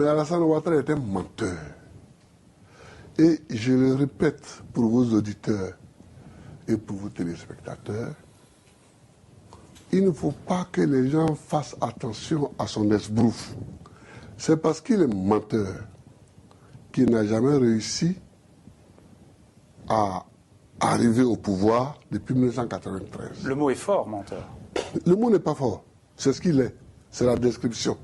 Mais Alassane Ouattara est un menteur. Et je le répète pour vos auditeurs et pour vos téléspectateurs, il ne faut pas que les gens fassent attention à son esbrouf. C'est parce qu'il est menteur qu'il n'a jamais réussi à arriver au pouvoir depuis 1993. Le mot est fort, menteur. Le mot n'est pas fort. C'est ce qu'il est. C'est la description.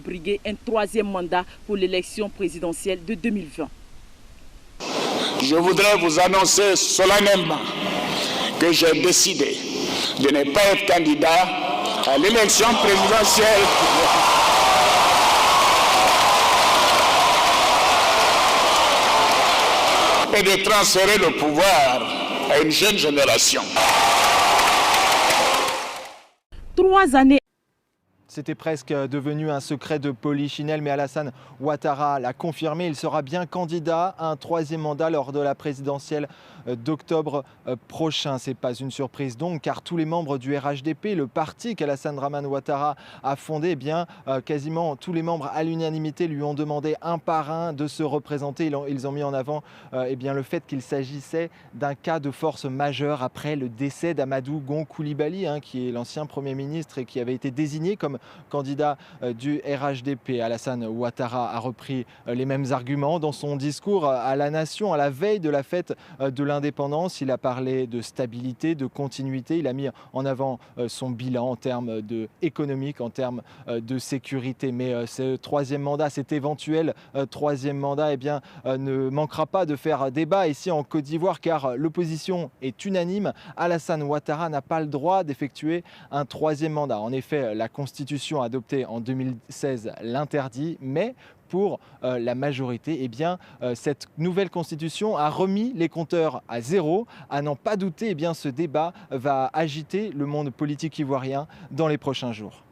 Briguer un troisième mandat pour l'élection présidentielle de 2020. Je voudrais vous annoncer solennellement que j'ai décidé de ne pas être candidat à l'élection présidentielle. Et de transférer le pouvoir à une jeune génération. 3 années. C'était presque devenu un secret de Polichinelle, mais Alassane Ouattara l'a confirmé. Il sera bien candidat à un troisième mandat lors de la présidentielle d'octobre prochain. Ce n'est pas une surprise donc, car tous les membres du RHDP, le parti qu'Alassane Dramane Ouattara a fondé, eh bien, quasiment tous les membres à l'unanimité lui ont demandé un par un de se représenter. Ils ont mis en avant eh bien, le fait qu'il s'agissait d'un cas de force majeure après le décès d'Amadou Gon Coulibaly, qui est l'ancien Premier ministre et qui avait été désigné comme candidat du RHDP. Alassane Ouattara a repris les mêmes arguments dans son discours à la nation à la veille de la fête de l'indépendance. Il a parlé de stabilité, de continuité. Il a mis en avant son bilan en termes économiques, en termes de sécurité. Mais ce troisième mandat, cet éventuel troisième mandat, eh bien, ne manquera pas de faire débat ici en Côte d'Ivoire, car l'opposition est unanime. Alassane Ouattara n'a pas le droit d'effectuer un troisième mandat. En effet, la Constitution adoptée en 2016 l'interdit, mais pour la majorité, eh bien, cette nouvelle constitution a remis les compteurs à zéro. À n'en pas douter, eh bien, ce débat va agiter le monde politique ivoirien dans les prochains jours.